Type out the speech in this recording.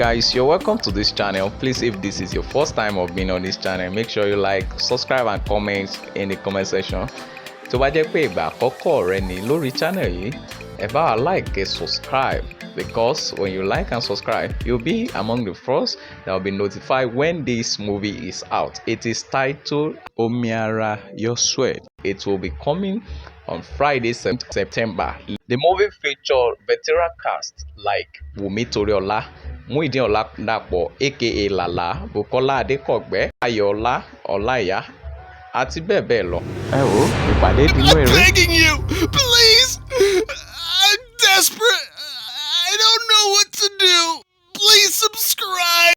guys, you're welcome to this channel. Please, if this is your first time of being on this channel, make sure you like, subscribe and comment in the comment section. Tó bá jẹ́ pé ìgbà àkọ́kọ́ rẹ ní lórí channel yìí, ẹ bá wa like and subscribe, because when you like and subscribe, you'll be among the first that will be notified when this movie is out. It is titled Omi Ara, Your Sweat. It will be coming on Friday, September. The movie featured veteran cast like WumiToriola, Muideen Oladapo aka Lala, Kolade, Ayola Olaya, àti bẹ́ẹ̀ bẹ́ẹ̀ lọ. Ẹ wo ìpàdé dínú eré. I'm begging you, please. I'm desperate. I don't know what to do. Please subscribe.